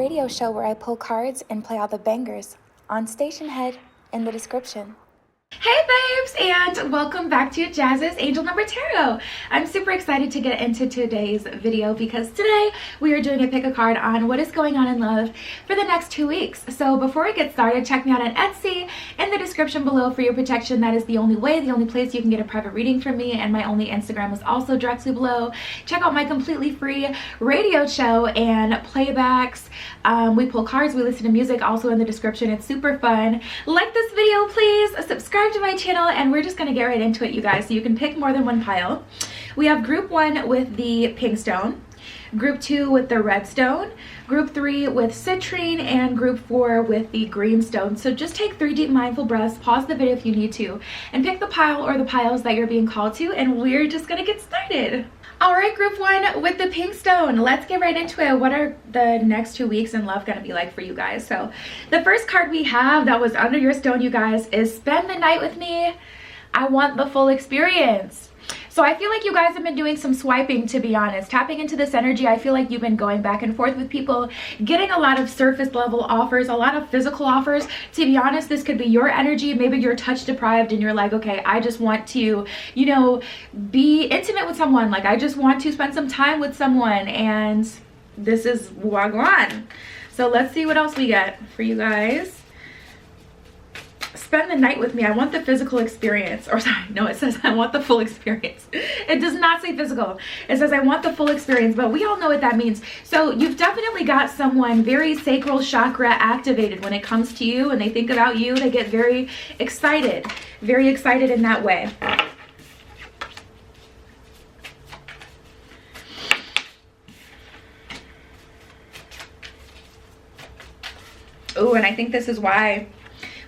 radio show where I pull cards and play all the bangers on Station Head in the description. Hey babes, and welcome back to Jazz's Angel Number Tarot. I'm super excited to get into today's video because today we are doing a pick a card on what is going on in love for the next 2 weeks. So before we get started, check me out on Etsy in the description below for your protection. That is the only way, the only place you can get a private reading from me, and my only Instagram is also directly below. Check out my completely free radio show and playbacks. We pull cards, we listen to music, also in the description. It's super fun. Like this video, please. Subscribe to my channel, and we're just gonna get right into it, you guys, so you can pick more than one pile. We have group 1 with the pink stone, group 2 with the red stone, group 3 with citrine, and group 4 with the green stone. So just take 3 deep mindful breaths, pause the video if you need to, and pick the pile or the piles that you're being called to, and we're just gonna get started. All right, group 1 with the pink stone. Let's get right into it. What are the next 2 weeks in love gonna be like for you guys? So the first card we have that was under your stone, you guys, is spend the night with me. I want the full experience. So I feel like you guys have been doing some swiping, to be honest, tapping into this energy. I feel like you've been going back and forth with people, getting a lot of surface level offers, a lot of physical offers. To be honest, this could be your energy. Maybe you're touch deprived and you're like, okay, I just want to, you know, be intimate with someone. Like, I just want to spend some time with someone, and this is wagwan. So let's see what else we get for you guys. Spend the night with me. I want the physical experience. Or sorry, no, it says I want the full experience. It does not say physical. It says I want the full experience, but we all know what that means. So you've definitely got someone very sacral chakra activated when it comes to you, and they think about you. They get very excited in that way. Oh, and I think this is why.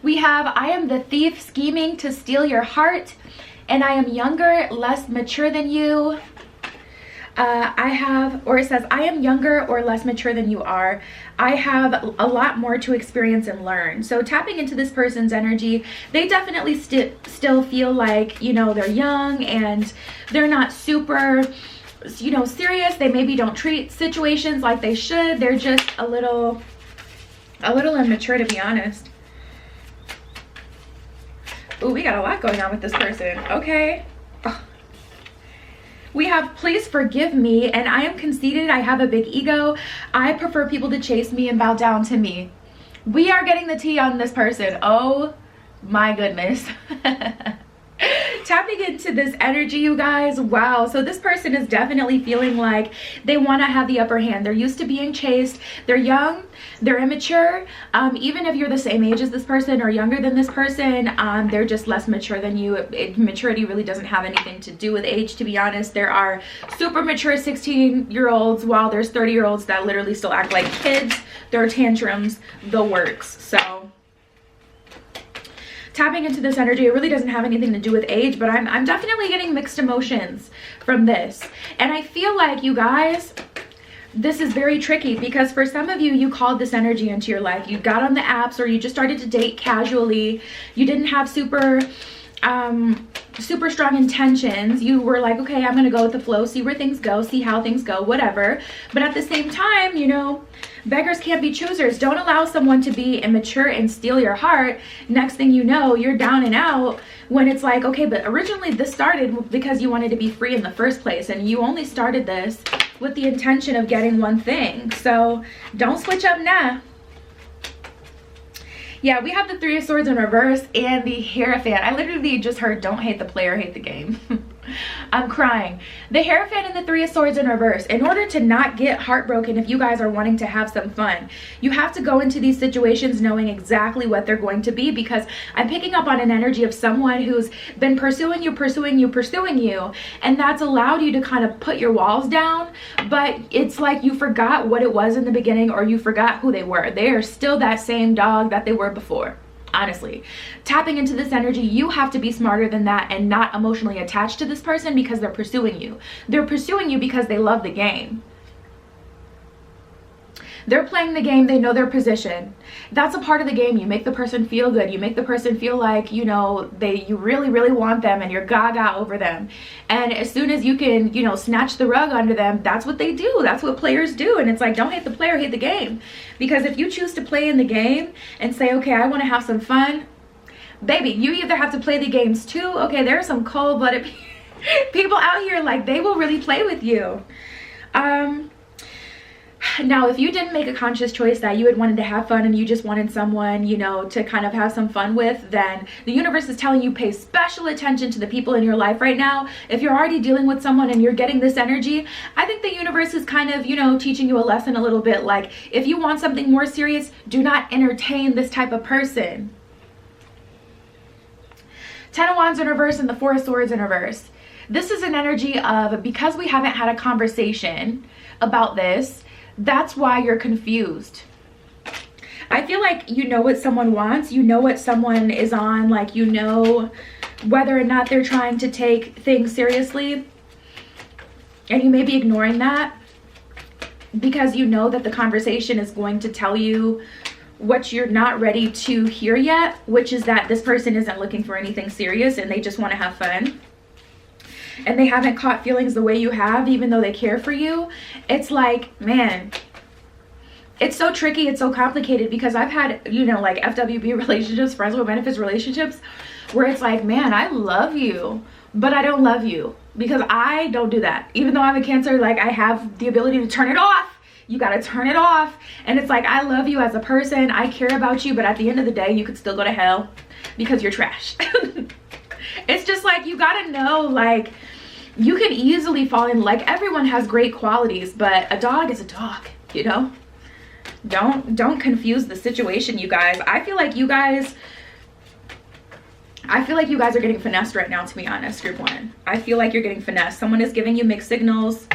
We have, I am the thief scheming to steal your heart, and I am younger, less mature than you. It says, I am younger or less mature than you are. I have a lot more to experience and learn. So tapping into this person's energy, they definitely still feel like, you know, they're young and they're not super, you know, serious. They maybe don't treat situations like they should. They're just a little immature, to be honest. Ooh, we got a lot going on with this person. Okay. Ugh. We have, please forgive me, and I am conceited. I have a big ego. I prefer people to chase me and bow down to me. We are getting the tea on this person. Oh my goodness. Tapping into this energy, you guys. Wow. So this person is definitely feeling like they want to have the upper hand. They're used to being chased. They're young. They're immature. Even if you're the same age as this person or younger than this person, they're just less mature than you. Maturity really doesn't have anything to do with age, to be honest. There are super mature 16-year-olds, while there's 30-year-olds that literally still act like kids. Their tantrums, the works. So tapping into this energy, it really doesn't have anything to do with age, but I'm definitely getting mixed emotions from this. And I feel like, you guys, this is very tricky because for some of you, you called this energy into your life. You got on the apps, or you just started to date casually. You didn't have super strong intentions. You were like, okay, I'm gonna go with the flow, see where things go, see how things go, whatever. But at the same time, you know, beggars can't be choosers. Don't allow someone to be immature and steal your heart. Next thing you know, you're down and out, when it's like, okay, but originally this started because you wanted to be free in the first place, and you only started this with the intention of getting one thing. So don't switch up now. Yeah, we have the 3 of Swords in reverse and the Hierophant. I literally just heard, don't hate the player, hate the game. I'm crying. The Hierophant and the 3 of Swords in reverse. In order to not get heartbroken, if you guys are wanting to have some fun, you have to go into these situations knowing exactly what they're going to be, because I'm picking up on an energy of someone who's been pursuing you, and that's allowed you to kind of put your walls down, but it's like you forgot what it was in the beginning, or you forgot who they were. They are still that same dog that they were before. Honestly, tapping into this energy, you have to be smarter than that and not emotionally attached to this person because they're pursuing you. They're pursuing you because they love the game. They're playing the game. They know their position. That's a part of the game. You make the person feel good. You make the person feel like, you know, you really, really want them and you're gaga over them. And as soon as you can, you know, snatch the rug under them, that's what they do. That's what players do. And it's like, don't hate the player, hate the game. Because if you choose to play in the game and say, okay, I want to have some fun, baby, you either have to play the games too. Okay, there are some cold-blooded people out here, like, they will really play with you. Now, if you didn't make a conscious choice that you had wanted to have fun and you just wanted someone, you know, to kind of have some fun with, then the universe is telling you pay special attention to the people in your life right now. If you're already dealing with someone and you're getting this energy, I think the universe is kind of, you know, teaching you a lesson a little bit. Like, if you want something more serious, do not entertain this type of person. 10 of Wands in reverse and the 4 of Swords in reverse. This is an energy of, because we haven't had a conversation about this, that's why you're confused. I feel like you know what someone wants, you know what someone is on, like, you know whether or not they're trying to take things seriously, and you may be ignoring that because you know that the conversation is going to tell you what you're not ready to hear yet, which is that this person isn't looking for anything serious and they just want to have fun. And they haven't caught feelings the way you have, even though they care for you. It's like, man, it's so tricky, it's so complicated, because I've had, you know, like FWB relationships, friends with benefits relationships, where it's like, man, I love you, but I don't love you, because I don't do that. Even though I'm a Cancer, like, I have the ability to turn it off. You got to turn it off. And it's like, I love you as a person, I care about you, but at the end of the day, you could still go to hell because you're trash. It's just like, you gotta know, like, you can easily fall in, like, everyone has great qualities, but a dog is a dog, you know? Don't confuse the situation, you guys. I feel like you guys are getting finessed right now, to be honest, group 1. I feel like you're getting finessed. Someone is giving you mixed signals,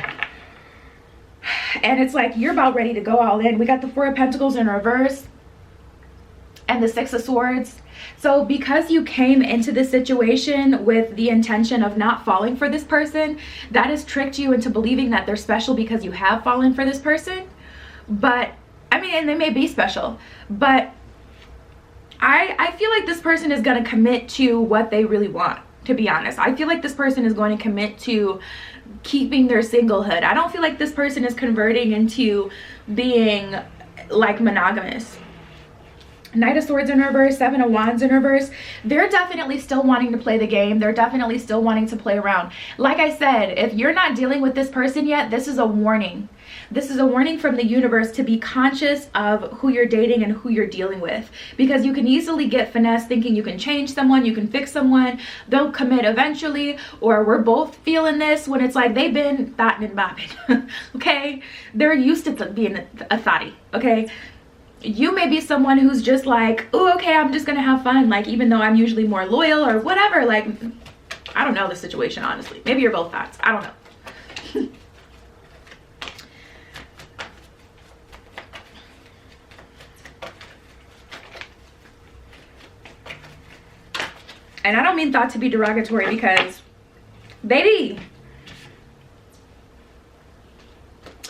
and it's like you're about ready to go all in. We got the 4 of Pentacles in reverse and the 6 of Swords. So because you came into this situation with the intention of not falling for this person, that has tricked you into believing that they're special because you have fallen for this person. But I mean, and they may be special, but I feel like this person is going to commit to what they really want, to be honest. I feel like this person is going to commit to keeping their singlehood. I don't feel like this person is converting into being, like, monogamous. Knight of Swords in reverse, 7 of Wands in reverse. They're definitely still wanting to play the game. They're definitely still wanting to play around. Like I said, if you're not dealing with this person yet, this is a warning. This is a warning from the universe to be conscious of who you're dating and who you're dealing with. Because you can easily get finessed thinking you can change someone, you can fix someone, they'll commit eventually, or we're both feeling this, when it's like they've been thotting and bopping. Okay? They're used to being a thotty. Okay? You may be someone who's just like, oh, okay, I'm just gonna have fun, like, even though I'm usually more loyal or whatever. Like, I don't know the situation, honestly. Maybe you're both thoughts, I don't know. And I don't mean thought to be derogatory, because baby,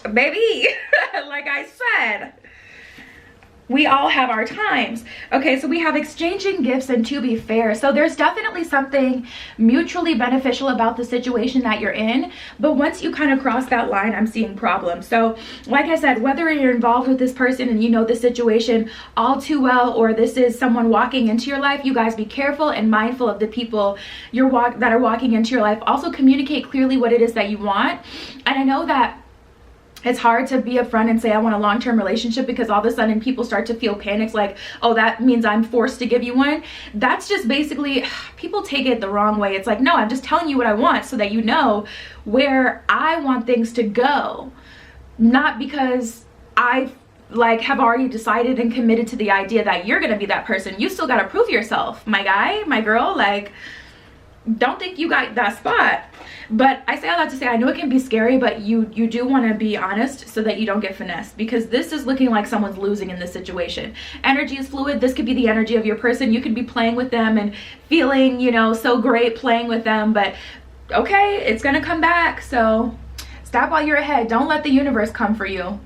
like I said, we all have our times. Okay, so we have exchanging gifts and to be fair. So there's definitely something mutually beneficial about the situation that you're in. But once you kind of cross that line, I'm seeing problems. So like I said, whether you're involved with this person and you know the situation all too well, or this is someone walking into your life, you guys be careful and mindful of the people that are walking into your life. Also communicate clearly what it is that you want. And I know that it's hard to be upfront and say I want a long-term relationship, because all of a sudden people start to feel panicked, like, oh, that means I'm forced to give you one. That's just basically, people take it the wrong way. It's like, no, I'm just telling you what I want so that you know where I want things to go, not because I like have already decided and committed to the idea that you're gonna be that person. You still gotta prove yourself, my guy, my girl. Like, don't think you got that spot. But I say all that to say, I know it can be scary, but you do want to be honest so that you don't get finessed, because this is looking like someone's losing in this situation. Energy is fluid. This could be the energy of your person. You could be playing with them and feeling, you know, so great playing with them, but okay, it's gonna come back. So stop while you're ahead. Don't let the universe come for you.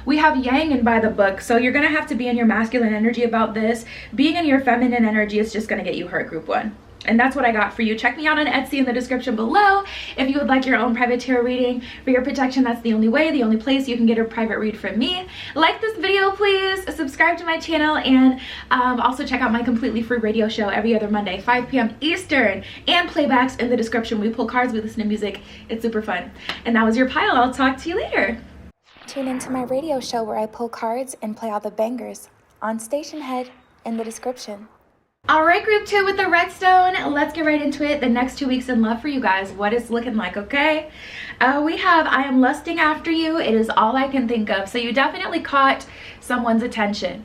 We have yang and by the book. So you're gonna have to be in your masculine energy about this. Being in your feminine energy is just gonna get you hurt, group 1. And that's what I got for you. Check me out on Etsy in the description below if you would like your own private tarot reading. For your protection, that's the only way, the only place you can get a private read from me. Like this video, please. Subscribe to my channel, and also check out my completely free radio show every other Monday, 5 p.m. Eastern, and Playbacks in the description. We pull cards, we listen to music. It's super fun. And that was your pile. I'll talk to you later. Tune into my radio show where I pull cards and play all the bangers on Station Head in the description. All right, group 2 with the redstone. Let's get right into it. The next 2 weeks in love for you guys, what it's looking like, okay? We have I am lusting after you. It is all I can think of. So you definitely caught someone's attention.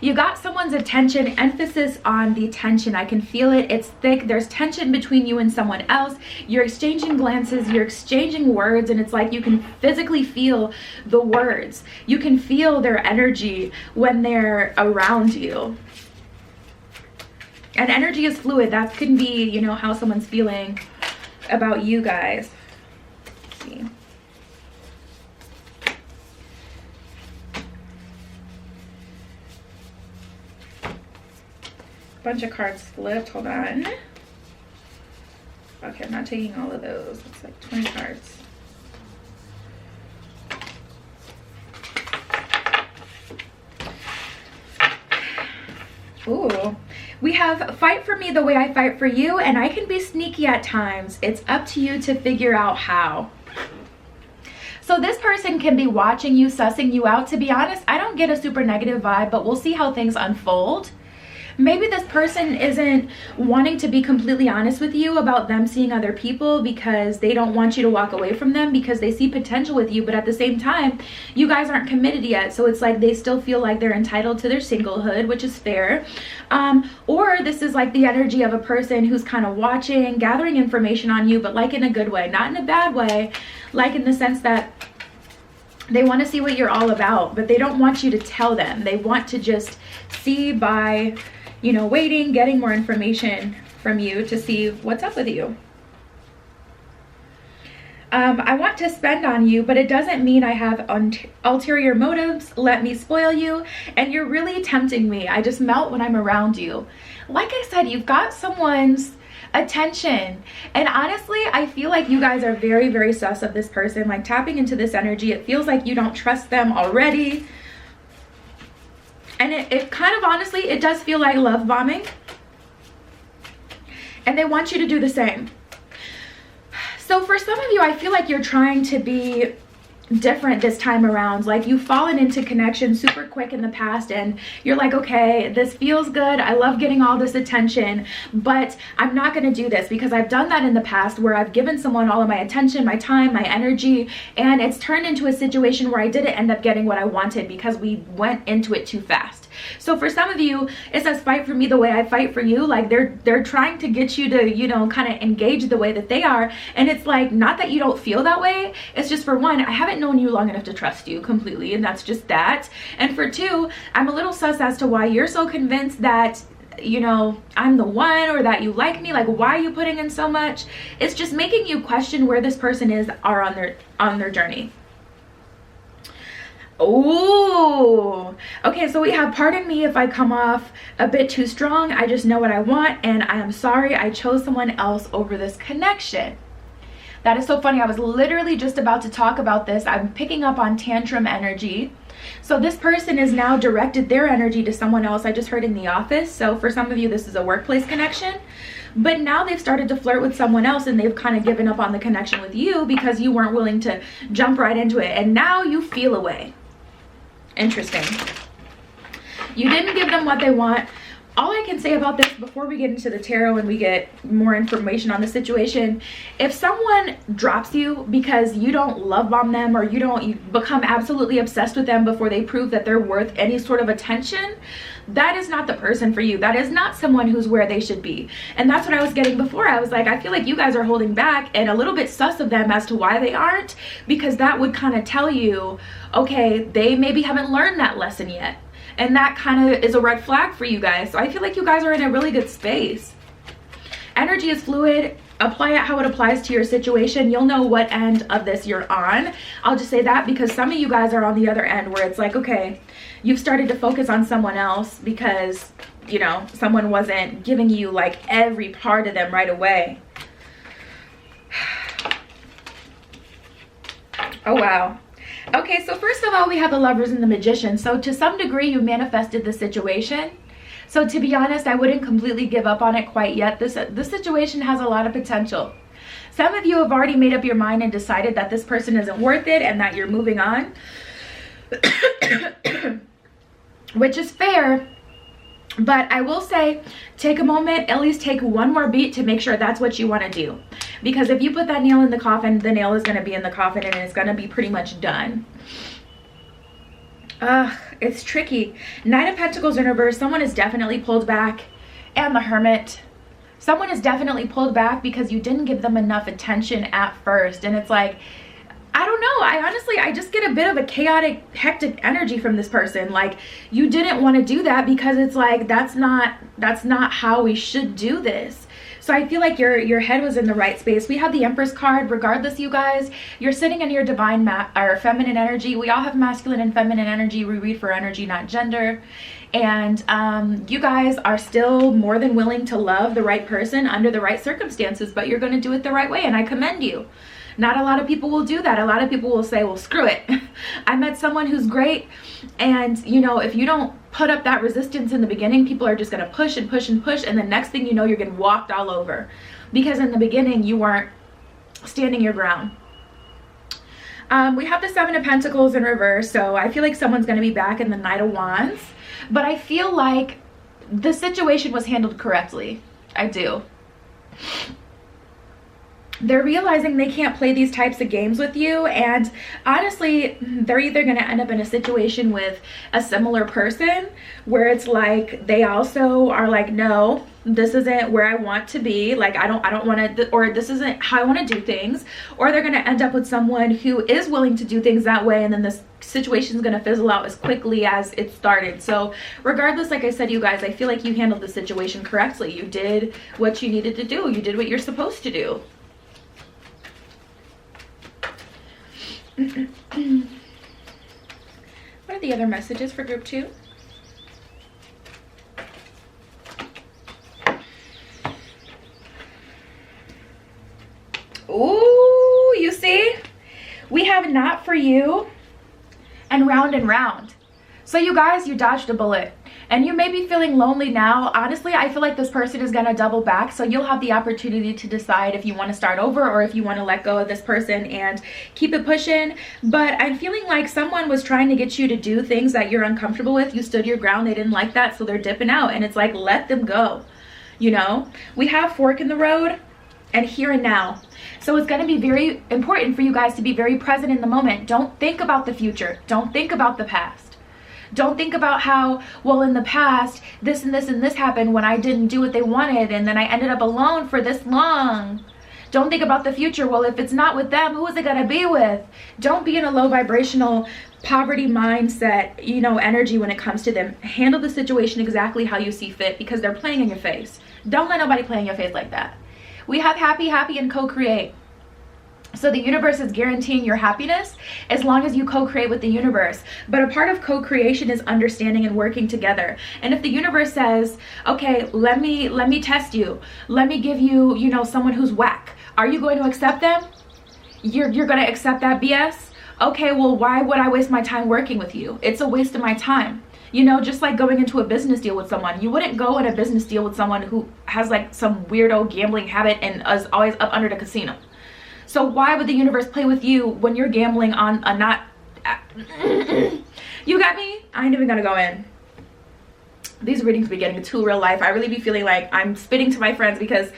You got someone's attention, emphasis on the tension. I can feel it. It's thick. There's tension between you and someone else. You're exchanging glances, you're exchanging words, and it's like you can physically feel the words. You can feel their energy when they're around you. And energy is fluid. That can be, you know, how someone's feeling about you guys. Let's see. Bunch of cards flipped. Hold on. Okay, I'm not taking all of those. It's like 20 cards. Ooh. We have fight for me the way I fight for you, and I can be sneaky at times. It's up to you to figure out how. So this person can be watching you, sussing you out. To be honest, I don't get a super negative vibe, but we'll see how things unfold. Maybe this person isn't wanting to be completely honest with you about them seeing other people because they don't want you to walk away from them because they see potential with you, but at the same time, you guys aren't committed yet. So it's like they still feel like they're entitled to their singlehood, which is fair. Or this is like the energy of a person who's kind of watching, gathering information on you, but like in a good way, not in a bad way, like in the sense that they want to see what you're all about, but they don't want you to tell them. They want to just see by, you know, waiting, getting more information from you to see what's up with you. I want to spend on you, but it doesn't mean I have ulterior motives. Let me spoil you, and you're really tempting me. I just melt when I'm around you. Like I said, you've got someone's attention, and honestly, I feel like you guys are very, very sus of this person. Like tapping into this energy, it feels like you don't trust them already. And it kind of, honestly, it does feel like love bombing. And they want you to do the same. So for some of you, I feel like you're trying to be different this time around. Like you've fallen into connection super quick in the past, and you're like, okay, this feels good. I love getting all this attention, but I'm not going to do this because I've done that in the past where I've given someone all of my attention, my time, my energy, and it's turned into a situation where I didn't end up getting what I wanted because we went into it too fast. So for some of you, it says fight for me the way I fight for you. Like they're trying to get you to, you know, kind of engage the way that they are. And it's like, not that you don't feel that way. It's just, for one, I haven't known you long enough to trust you completely, and that's just that. And for two, I'm a little sus as to why you're so convinced that, you know, I'm the one, or that you like me. Like, why are you putting in so much? It's just making you question where this person is are on their journey. Oh, okay, so we have pardon me if I come off a bit too strong. I just know what I want, and I am sorry I chose someone else over this connection. That is so funny. I was literally just about to talk about this. I'm picking up on tantrum energy. So this person is now directed their energy to someone else. I just heard in the office. So for some of you, this is a workplace connection. But now they've started to flirt with someone else, and they've kind of given up on the connection with you because you weren't willing to jump right into it. And now you feel away. Interesting. You didn't give them what they want. All I can say about this before we get into the tarot and we get more information on the situation, if someone drops you because you don't love bomb them, or you become absolutely obsessed with them before they prove that they're worth any sort of attention, that is not the person for you. That is not someone who's where they should be. And that's what I was getting before. I was like, I feel like you guys are holding back and a little bit sus of them as to why they aren't, because that would kind of tell you, okay, they maybe haven't learned that lesson yet. And that kind of is a red flag for you guys. So I feel like you guys are in a really good space. Energy is fluid. apply it how it applies to your situation. You'll know what end of this you're on. I'll just say that because some of you guys are on the other end where it's like, okay, you've started to focus on someone else because, you know, someone wasn't giving you like every part of them right away. Oh, wow. Okay, so first of all, we have the Lovers and the Magician. So to some degree, you manifested the situation. So to be honest, I wouldn't completely give up on it quite yet. This situation has a lot of potential. Some of you have already made up your mind and decided that this person isn't worth it and that you're moving on, which is fair. But I will say, take a moment, at least take one more beat to make sure that's what you want to do. Because if you put that nail in the coffin, the nail is going to be in the coffin and it's going to be pretty much done. It's tricky. Nine of Pentacles in reverse. Someone is definitely pulled back. And the Hermit. Someone is definitely pulled back because you didn't give them enough attention at first. And it's like, I don't know. I just get a bit of a chaotic, hectic energy from this person. Like, you didn't want to do that because it's like, that's not how we should do this. So I feel like your head was in the right space. We have the Empress card. Regardless, you guys, you're sitting in your divine or feminine energy. We all have masculine and feminine energy. We read for energy, not gender. And you guys are still more than willing to love the right person under the right circumstances, but you're going to do it the right way, and I commend you. Not a lot of people will do that. A lot of people will say, well, screw it. I met someone who's great. And, you know, if you don't put up that resistance in the beginning, people are just going to push and push and push. And the next thing you know, you're getting walked all over. Because in the beginning, you weren't standing your ground. We have the Seven of Pentacles in reverse. So I feel like someone's going to be back in the Knight of Wands. But I feel like the situation was handled correctly. I do. They're realizing they can't play these types of games with you, and honestly, they're either going to end up in a situation with a similar person where it's like they also are like, no, this isn't where I want to be, like I don't want to, or this isn't how I want to do things, or they're going to end up with someone who is willing to do things that way, and then this situation is going to fizzle out as quickly as it started. So regardless, like I said, you guys, I feel like you handled the situation correctly. You did what you needed to do. You did what you're supposed to do. What are the other messages for group 2? Ooh, you see? We have Not For You and Round and Round. So you guys, you dodged a bullet. And you may be feeling lonely now. Honestly, I feel like this person is going to double back. So you'll have the opportunity to decide if you want to start over or if you want to let go of this person and keep it pushing. But I'm feeling like someone was trying to get you to do things that you're uncomfortable with. You stood your ground. They didn't like that. So they're dipping out. And it's like, let them go. You know, we have Fork in the Road and Here and Now. So it's going to be very important for you guys to be very present in the moment. Don't think about the future. Don't think about the past. Don't think about how, well, in the past, this and this and this happened when I didn't do what they wanted and then I ended up alone for this long. Don't think about the future. Well, if it's not with them, who is it going to be with? Don't be in a low vibrational poverty mindset, you know, energy when it comes to them. Handle the situation exactly how you see fit because they're playing in your face. Don't let nobody play in your face like that. We have Happy, Happy, and Co-Create. So the universe is guaranteeing your happiness as long as you co-create with the universe. But a part of co-creation is understanding and working together. And if the universe says, okay, let me test you. Let me give you, you know, someone who's whack. Are you going to accept them? You're going to accept that BS? Okay, well, why would I waste my time working with you? It's a waste of my time. You know, just like going into a business deal with someone. You wouldn't go in a business deal with someone who has like some weirdo gambling habit and is always up under the casino. So why would the universe play with you when you're gambling on a not... You got me? I ain't even gonna go in. These readings be getting too real life. I really be feeling like I'm spitting to my friends because,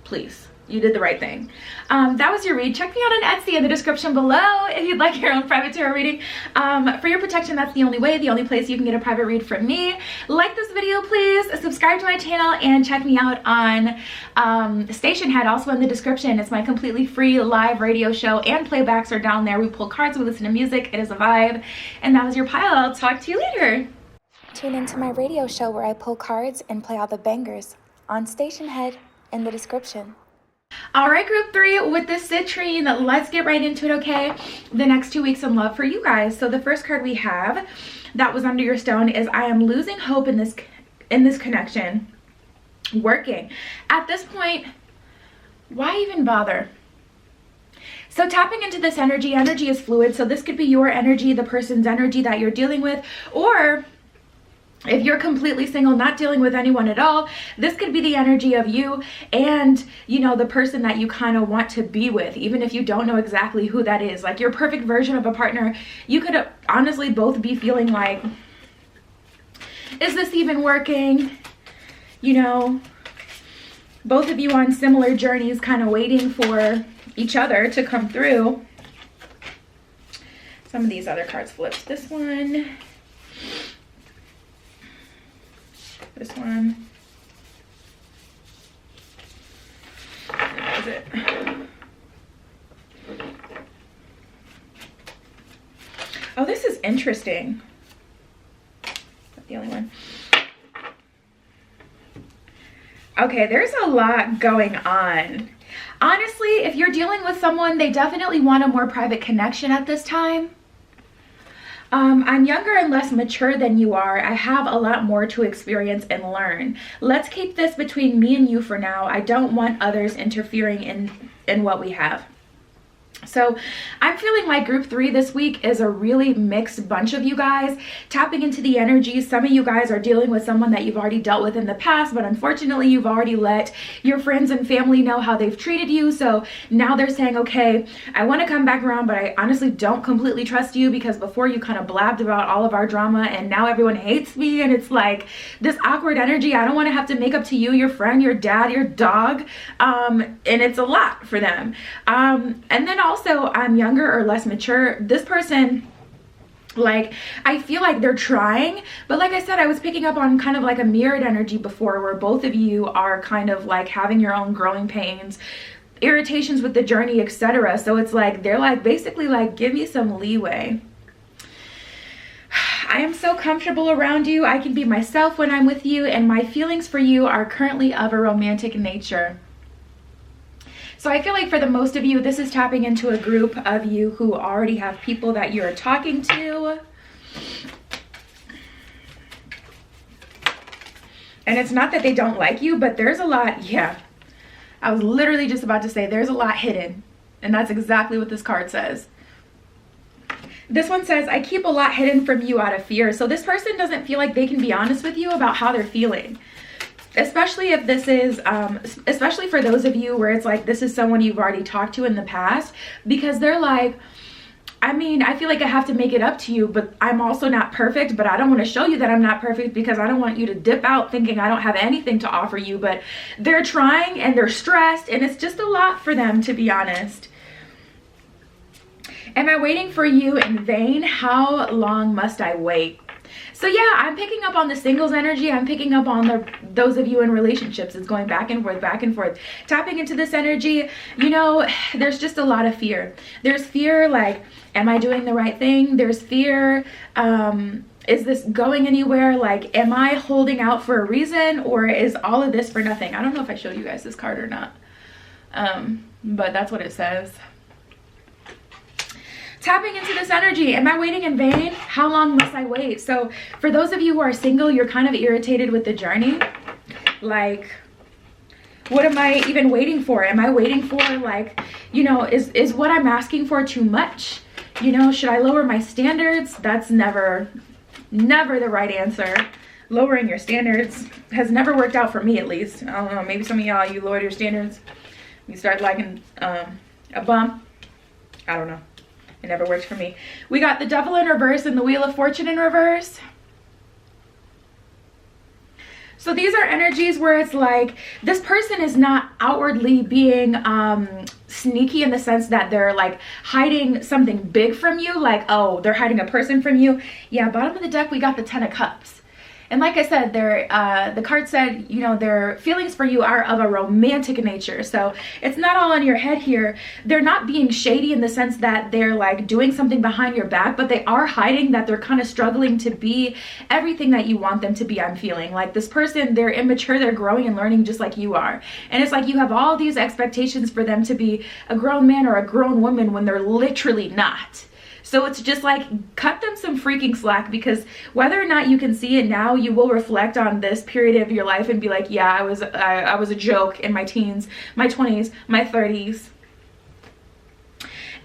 please, you did the right thing. That was your read. Check me out on Etsy in the description below if you'd like your own private tarot reading. For your protection, that's the only way, the only place you can get a private read from me. Like this video, please. Subscribe to my channel and check me out on Station Head, also in the description. It's my completely free live radio show, and playbacks are down there. We pull cards, we listen to music. It is a vibe. And that was your pile. I'll talk to you later. Tune into my radio show where I pull cards and play all the bangers on Station Head in the description. All right, group 3, with this citrine, let's get right into it, okay? The next 2 weeks in love for you guys. So the first card we have that was under your stone is I am losing hope in this connection working. At this point, why even bother? So tapping into this energy is fluid. So this could be your energy, the person's energy that you're dealing with, or if you're completely single, not dealing with anyone at all, this could be the energy of you and, you know, the person that you kind of want to be with, even if you don't know exactly who that is. Like your perfect version of a partner, you could honestly both be feeling like, is this even working? You know, both of you on similar journeys, kind of waiting for each other to come through. Some of these other cards flipped. This one. This one. That was it. Oh, this is interesting. That's the only one. Okay, there's a lot going on. Honestly, if you're dealing with someone, they definitely want a more private connection at this time. I'm younger and less mature than you are. I have a lot more to experience and learn. Let's keep this between me and you for now. I don't want others interfering in what we have. So I'm feeling like group 3 this week is a really mixed bunch of you guys tapping into the energy. Some of you guys are dealing with someone that you've already dealt with in the past, but unfortunately you've already let your friends and family know how they've treated you. So now they're saying, okay, I want to come back around, but I honestly don't completely trust you because before you kind of blabbed about all of our drama and now everyone hates me. And it's like this awkward energy. I don't want to have to make up to you, your friend, your dad, your dog. And it's a lot for them. And then also I'm younger or less mature. This person, like, I feel like they're trying, but like I said, I was picking up on kind of like a mirrored energy before where both of you are kind of like having your own growing pains, irritations with the journey, etc. So it's like they're like basically like, give me some leeway. I am so comfortable around you. I can be myself when I'm with you, and my feelings for you are currently of a romantic nature. So I feel like for the most of you, this is tapping into a group of you who already have people that you're talking to. And it's not that they don't like you, but there's a lot, yeah. I was literally just about to say there's a lot hidden. And that's exactly what this card says. This one says, I keep a lot hidden from you out of fear. So this person doesn't feel like they can be honest with you about how they're feeling. Especially if this is, especially for those of you where it's like, this is someone you've already talked to in the past, because they're like, I mean, I feel like I have to make it up to you, but I'm also not perfect, but I don't want to show you that I'm not perfect because I don't want you to dip out thinking I don't have anything to offer you. But they're trying and they're stressed and it's just a lot for them, to be honest. Am I waiting for you in vain? How long must I wait? So yeah, I'm picking up on the singles energy. I'm picking up on those of you in relationships. It's going back and forth, back and forth. Tapping into this energy, you know, there's just a lot of fear. There's fear like, am I doing the right thing? There's fear, is this going anywhere? Like, am I holding out for a reason, or is all of this for nothing? I don't know if I showed you guys this card or not, but that's what it says. Tapping into this energy, am I waiting in vain? How long must I wait? So for those of you who are single, you're kind of irritated with the journey. Like, what am I even waiting for? Am I waiting for, like, you know, is what I'm asking for too much? You know, should I lower my standards? That's never the right answer. Lowering your standards has never worked out for me, at least. I don't know, maybe some of y'all, you lowered your standards. You start liking a bum. I don't know. It never worked for me. We got the Devil in reverse and the Wheel of Fortune in reverse. So these are energies where it's like this person is not outwardly being sneaky in the sense that they're like hiding something big from you. Like, oh, they're hiding a person from you. Yeah, bottom of the deck, we got the Ten of Cups. And like I said, the card said, you know, their feelings for you are of a romantic nature. So it's not all in your head here. They're not being shady in the sense that they're like doing something behind your back, but they are hiding that they're kind of struggling to be everything that you want them to be. I'm feeling like this person, they're immature, they're growing and learning just like you are. And it's like you have all these expectations for them to be a grown man or a grown woman when they're literally not. So it's just like, cut them some freaking slack, because whether or not you can see it now, you will reflect on this period of your life and be like, yeah, I was a joke in my teens, my 20s, my 30s.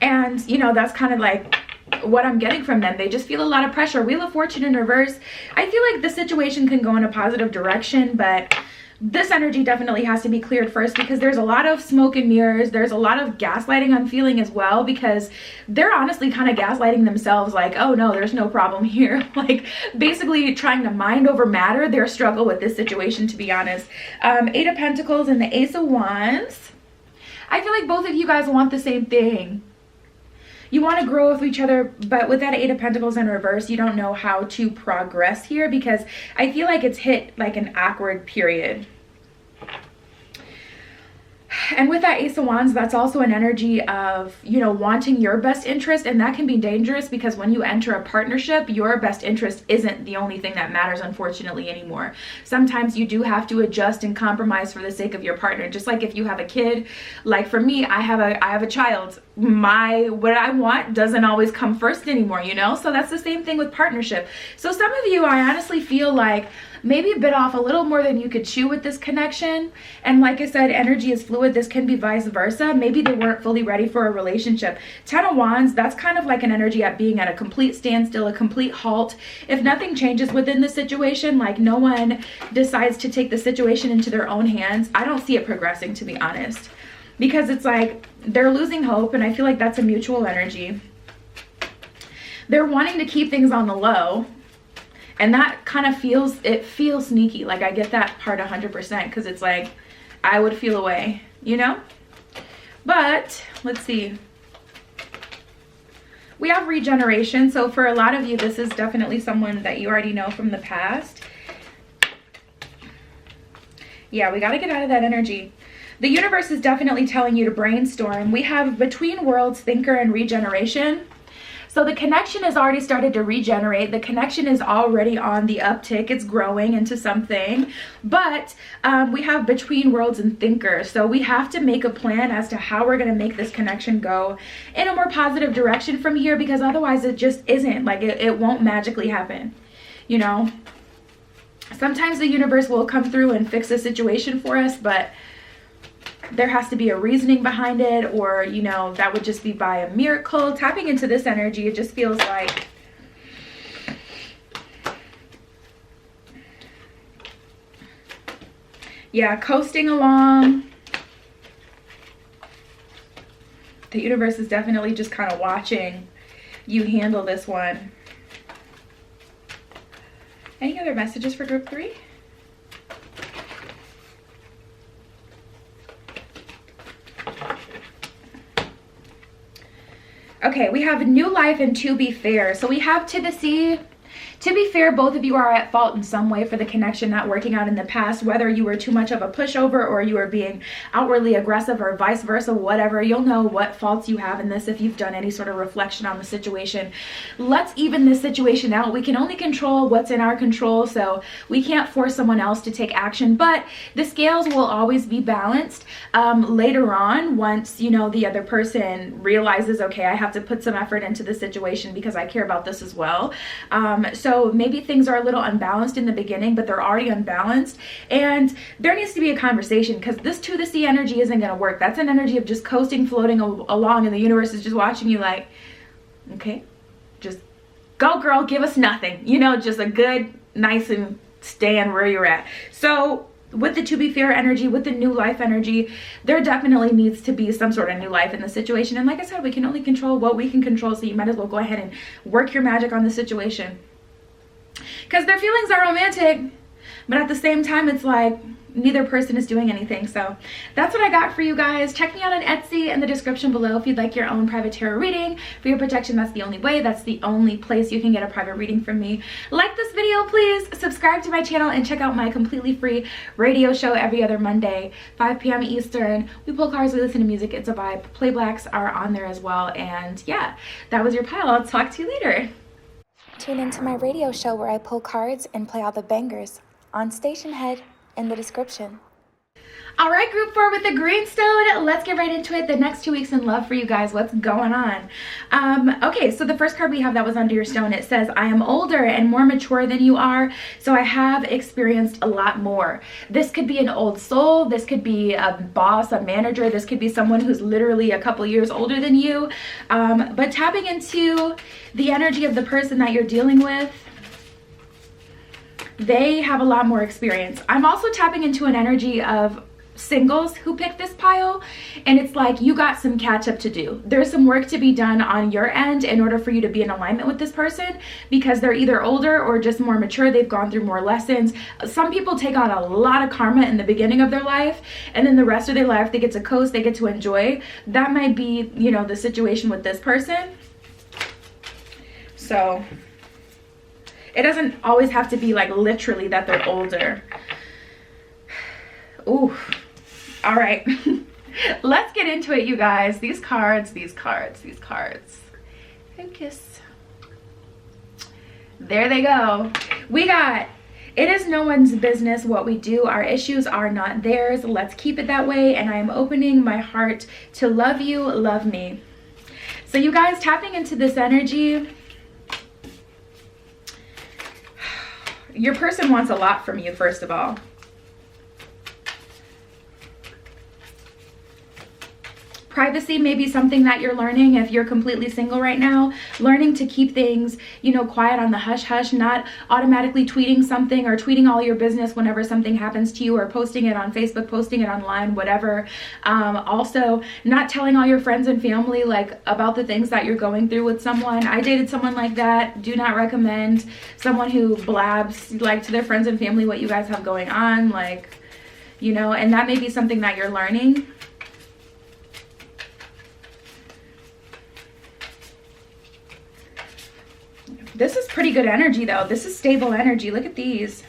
And, you know, that's kind of like what I'm getting from them. They just feel a lot of pressure. Wheel of Fortune in reverse. I feel like the situation can go in a positive direction, but this energy definitely has to be cleared first, because there's a lot of smoke and mirrors. There's a lot of gaslighting I'm feeling as well, because they're honestly kind of gaslighting themselves like, oh no, there's no problem here. Like basically trying to mind over matter their struggle with this situation, to be honest. 8 of Pentacles and the Ace of Wands. I feel like both of you guys want the same thing. You want to grow with each other, but with that 8 of Pentacles in reverse, you don't know how to progress here, because I feel like it's hit like an awkward period. And with that Ace of Wands, that's also an energy of, you know, wanting your best interest, and that can be dangerous, because when you enter a partnership, your best interest isn't the only thing that matters, unfortunately, anymore. Sometimes you do have to adjust and compromise for the sake of your partner. Just like if you have a kid, like for me, I have a child. What I want doesn't always come first anymore, you know? So that's the same thing with partnership. So some of you, I honestly feel like maybe bit off a little more than you could chew with this connection. And like I said, energy is fluid. This can be vice versa. Maybe they weren't fully ready for a relationship. 10 of Wands, that's kind of like an energy at being at a complete standstill, a complete halt. If nothing changes within the situation, like no one decides to take the situation into their own hands, I don't see it progressing, to be honest. Because it's like they're losing hope, and I feel like that's a mutual energy. They're wanting to keep things on the low. And that kind of feels sneaky. Like I get that part 100%, because it's like I would feel away, you know? But let's see. We have regeneration. So for a lot of you, this is definitely someone that you already know from the past. Yeah, we got to get out of that energy. The universe is definitely telling you to brainstorm. We have between worlds, thinker, and regeneration. So the connection has already started to regenerate. The connection is already on the uptick. It's growing into something. But we have between worlds and thinker. So we have to make a plan as to how we're going to make this connection go in a more positive direction from here, because otherwise it just isn't. Like it won't magically happen, you know? Sometimes the universe will come through and fix a situation for us, but there has to be a reasoning behind it, or, you know, that would just be by a miracle. Tapping into this energy, it just feels like yeah, coasting along. The universe is definitely just kind of watching you handle this one. Any other messages for group 3? Okay, we have new life and to be fair. So we have to the sea. To be fair, both of you are at fault in some way for the connection not working out in the past, whether you were too much of a pushover or you were being outwardly aggressive or vice versa, whatever. You'll know what faults you have in this if you've done any sort of reflection on the situation. Let's even this situation out. We can only control what's in our control, so we can't force someone else to take action, but the scales will always be balanced later on once, you know, the other person realizes, okay, I have to put some effort into the situation because I care about this as well. So maybe things are a little unbalanced in the beginning, but they're already unbalanced, and there needs to be a conversation, because this to the sea energy isn't going to work. That's an energy of just coasting, floating along, and the universe is just watching you like, okay, just go girl, give us nothing, you know, just a good, nice and stand where you're at. So with the to be fair energy, with the new life energy, there definitely needs to be some sort of new life in the situation. And like I said, we can only control what we can control, so you might as well go ahead and work your magic on the situation. Because their feelings are romantic, but at the same time, it's like neither person is doing anything. So that's what I got for you guys. Check me out on Etsy in the description below if you'd like your own private tarot reading. For your protection, that's the only way. That's the only place you can get a private reading from me. Like this video, please. Subscribe to my channel and check out my completely free radio show every other Monday, 5 p.m. Eastern. We pull cards, we listen to music. It's a vibe. Playbacks are on there as well. And yeah, that was your pile. I'll talk to you later. Tune into my radio show where I pull cards and play all the bangers on Station Head in the description. All right, group 4 with the greenstone. Let's get right into it. The next 2 weeks in love for you guys. What's going on? Okay, so the first card we have that was under your stone, it says, I am older and more mature than you are, so I have experienced a lot more. This could be an old soul. This could be a boss, a manager. This could be someone who's literally a couple years older than you. But tapping into the energy of the person that you're dealing with, they have a lot more experience. I'm also tapping into an energy of singles who picked this pile, and it's like you got some catch up to do. There's some work to be done on your end in order for you to be in alignment with this person, because they're either older or just more mature. They've gone through more lessons. Some people take on a lot of karma in the beginning of their life, and then the rest of their life they get to coast, they get to enjoy. That might be, you know, the situation with this person. So it doesn't always have to be like literally that they're older. Ooh. All right. Let's get into it, you guys. These cards. Focus. There they go. We got, it is no one's business what we do. Our issues are not theirs. Let's keep it that way. And I am opening my heart to love you, love me. So you guys, tapping into this energy, your person wants a lot from you, first of all. Privacy may be something that you're learning if you're completely single right now. Learning to keep things, you know, quiet on the hush hush, not automatically tweeting something or tweeting all your business whenever something happens to you, or posting it on Facebook, posting it online, whatever. Also, not telling all your friends and family like about the things that you're going through with someone. I dated someone like that. Do not recommend someone who blabs like to their friends and family what you guys have going on, like, you know, and that may be something that you're learning. This is pretty good energy though. This is stable energy. Look at these.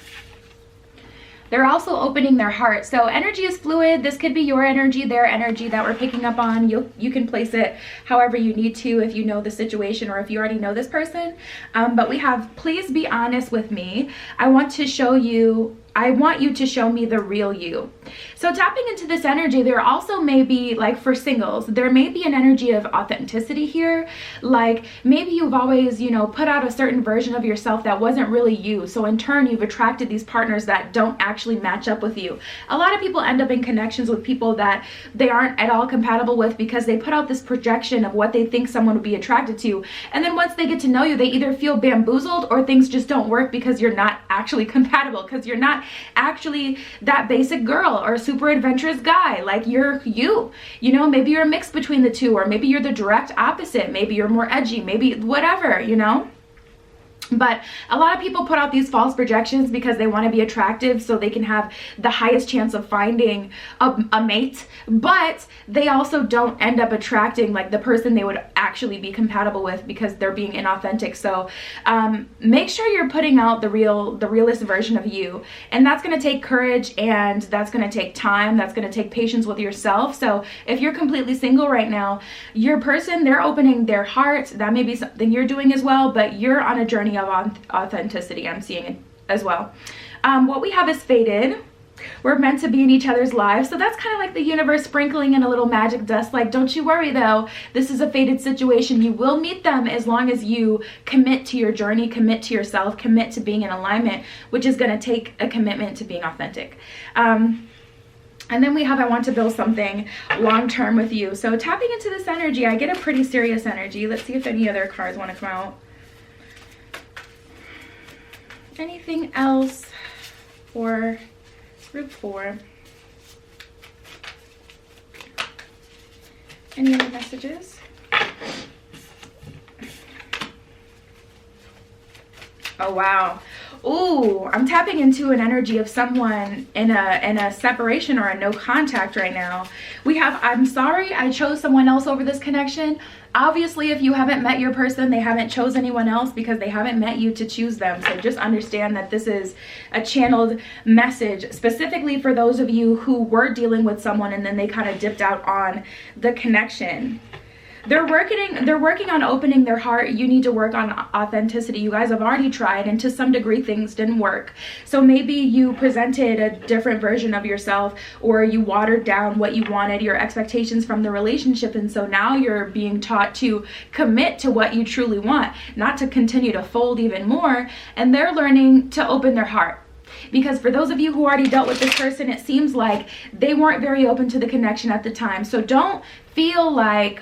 They're also opening their heart. So energy is fluid. This could be your energy, their energy that we're picking up on. You can place it however you need to if you know the situation or if you already know this person. But we have, please be honest with me. I want you to show me the real you. So tapping into this energy, there also may be, like for singles, there may be an energy of authenticity here. Like maybe you've always, you know, put out a certain version of yourself that wasn't really you. So in turn, you've attracted these partners that don't actually match up with you. A lot of people end up in connections with people that they aren't at all compatible with because they put out this projection of what they think someone would be attracted to. And then once they get to know you, they either feel bamboozled or things just don't work because you're not actually compatible, because you're not actually that basic girl or super adventurous guy. Like you're you know, maybe you're a mix between the two, or maybe you're the direct opposite. Maybe you're more edgy, maybe whatever, you know. But a lot of people put out these false projections because they want to be attractive so they can have the highest chance of finding a mate, but they also don't end up attracting like the person they would actually be compatible with because they're being inauthentic. So make sure you're putting out the realist version of you, and that's going to take courage, and that's going to take time, that's going to take patience with yourself. So if you're completely single right now, your person, they're opening their heart. That may be something you're doing as well, but you're on a journey of authenticity. I'm seeing it as well. What we have is fated. We're meant to be in each other's lives. So that's kind of like the universe sprinkling in a little magic dust. Like, don't you worry though. This is a fated situation. You will meet them as long as you commit to your journey, commit to yourself, commit to being in alignment, which is going to take a commitment to being authentic. And then we have, I want to build something long-term with you. So tapping into this energy, I get a pretty serious energy. Let's see if any other cards want to come out. Anything else for group 4? Any other messages? Oh, wow. Ooh, I'm tapping into an energy of someone in a separation or a no contact right now. We have, I'm sorry I chose someone else over this connection. Obviously, if you haven't met your person, they haven't chose anyone else because they haven't met you to choose them. So just understand that this is a channeled message specifically for those of you who were dealing with someone and then they kind of dipped out on the connection. They're working on opening their heart. You need to work on authenticity. You guys have already tried, and to some degree things didn't work. So maybe you presented a different version of yourself, or you watered down what you wanted, your expectations from the relationship, and so now you're being taught to commit to what you truly want, not to continue to fold even more. And they're learning to open their heart. Because for those of you who already dealt with this person, it seems like they weren't very open to the connection at the time. So don't feel like,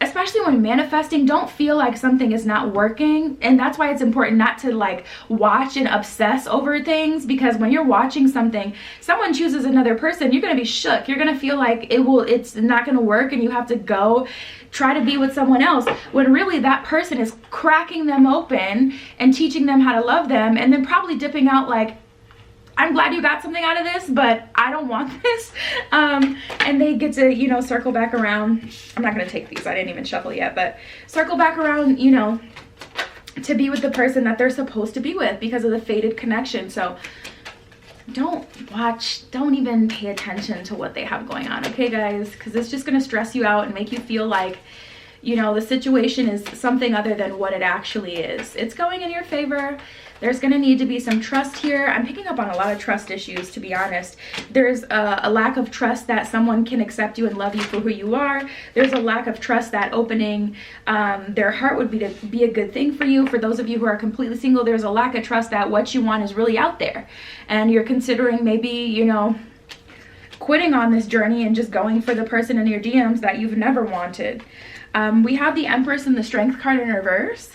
especially when manifesting, don't feel like something is not working. And that's why it's important not to like watch and obsess over things, because when you're watching something, someone chooses another person, you're going to be shook. You're going to feel like it's not going to work and you have to go try to be with someone else, when really that person is cracking them open and teaching them how to love them, and then probably dipping out like, I'm glad you got something out of this, but I don't want this. And they get to, you know, circle back around. I'm not going to take these. I didn't even shuffle yet, but circle back around, you know, to be with the person that they're supposed to be with because of the fated connection. So don't even pay attention to what they have going on, okay, guys? Because it's just going to stress you out and make you feel like, you know, the situation is something other than what it actually is. It's going in your favor. There's going to need to be some trust here. I'm picking up on a lot of trust issues, to be honest. There's a lack of trust that someone can accept you and love you for who you are. There's a lack of trust that opening their heart would be a good thing for you. For those of you who are completely single, there's a lack of trust that what you want is really out there. And you're considering maybe, you know, quitting on this journey and just going for the person in your DMs that you've never wanted. We have the Empress and the Strength card in reverse.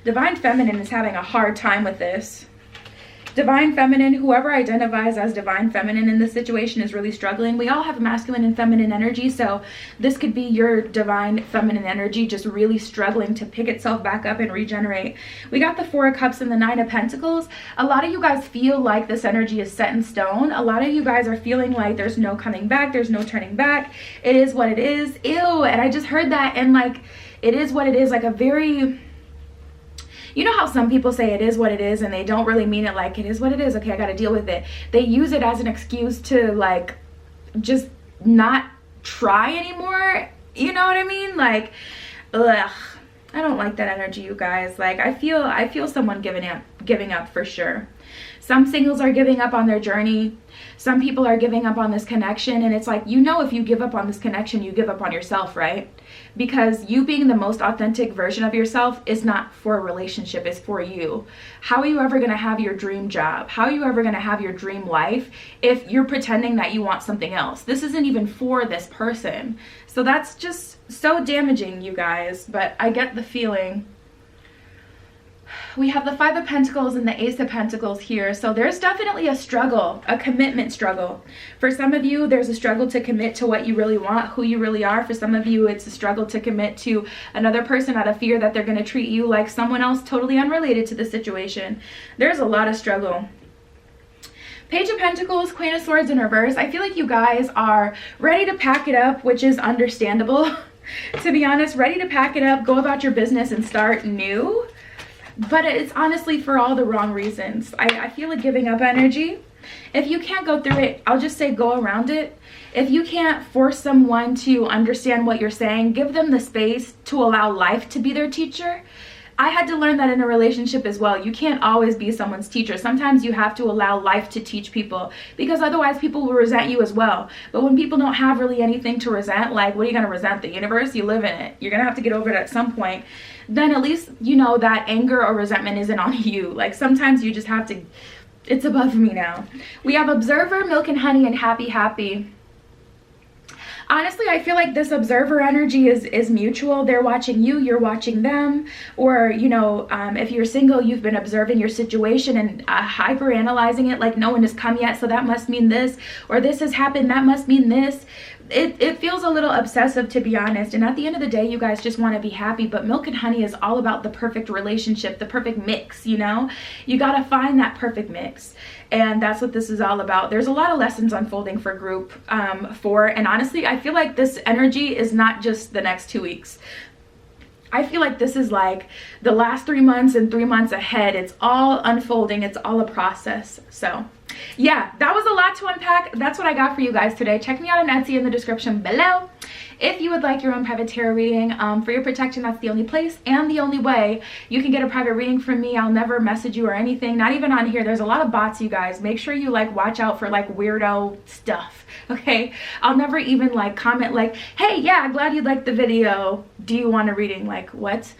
Divine Feminine is having a hard time with this. Divine Feminine, whoever identifies as Divine Feminine in this situation is really struggling. We all have masculine and feminine energy, so this could be your Divine Feminine energy just really struggling to pick itself back up and regenerate. We got the Four of Cups and the Nine of Pentacles. A lot of you guys feel like this energy is set in stone. A lot of you guys are feeling like there's no coming back, there's no turning back. It is what it is. Ew, and I just heard that, and like, it is what it is, like a very... You know how some people say it is what it is and they don't really mean it like it is what it is. Okay, I got to deal with it. They use it as an excuse to like just not try anymore. You know what I mean? Like, ugh, I don't like that energy, you guys. Like, I feel someone giving up for sure. Some singles are giving up on their journey. Some people are giving up on this connection, and it's like, you know, if you give up on this connection, you give up on yourself, right? Because you being the most authentic version of yourself is not for a relationship, it's for you. How are you ever going to have your dream job? How are you ever going to have your dream life if you're pretending that you want something else? This isn't even for this person. So that's just so damaging, you guys, but I get the feeling. We have the Five of Pentacles and the Ace of Pentacles here. So there's definitely a struggle, a commitment struggle. For some of you, there's a struggle to commit to what you really want, who you really are. For some of you, it's a struggle to commit to another person out of fear that they're going to treat you like someone else totally unrelated to the situation. There's a lot of struggle. Page of Pentacles, Queen of Swords in reverse. I feel like you guys are ready to pack it up, which is understandable. To be honest, ready to pack it up, go about your business and start new. But it's honestly for all the wrong reasons. I feel a giving up energy. If you can't go through it, I'll just say go around it. If you can't force someone to understand what you're saying, give them the space to allow life to be their teacher. I had to learn that in a relationship as well. You can't always be someone's teacher. Sometimes you have to allow life to teach people, because otherwise people will resent you as well. But when people don't have really anything to resent, like, what are you going to resent? The universe? You live in it. You're going to have to get over it at some point. Then at least, you know, that anger or resentment isn't on you. Like, sometimes you just have to, it's above me now. We have Observer, Milk and Honey, and Happy Happy. Honestly, I feel like this observer energy is mutual. They're watching you, you're watching them. Or, you know, if you're single, you've been observing your situation and hyper analyzing it like no one has come yet, so that must mean this. Or this has happened, that must mean this. it feels a little obsessive, to be honest. And at the end of the day, you guys just want to be happy, but Milk and Honey is all about the perfect relationship, the perfect mix, you know? You got to find that perfect mix. And that's what this is all about. There's a lot of lessons unfolding for group 4. And honestly, I feel like this energy is not just the next 2 weeks. I feel like this is like the last 3 months and 3 months ahead. It's all unfolding. It's all a process. So yeah, that was a lot to unpack. That's what I got for you guys today. Check me out on Etsy in the description below. If you would like your own private tarot reading, for your protection, that's the only place and the only way you can get a private reading from me. I'll never message you or anything, not even on here. There's a lot of bots, you guys. Make sure you like watch out for like weirdo stuff, okay? I'll never even like comment like, hey, yeah, glad you liked the video. Do you want a reading? Like, what?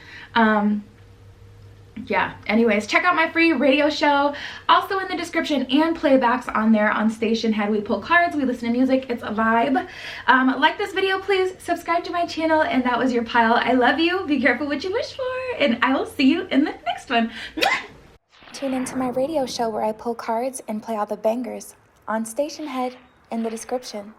Yeah, anyways, check out my free radio show, also in the description, and playbacks on there on Station Head. We pull cards, we listen to music, it's a vibe. Like this video, please, subscribe to my channel, and that was your pile. I love you, be careful what you wish for, and I will see you in the next one. Tune into my radio show where I pull cards and play all the bangers on Station Head in the description.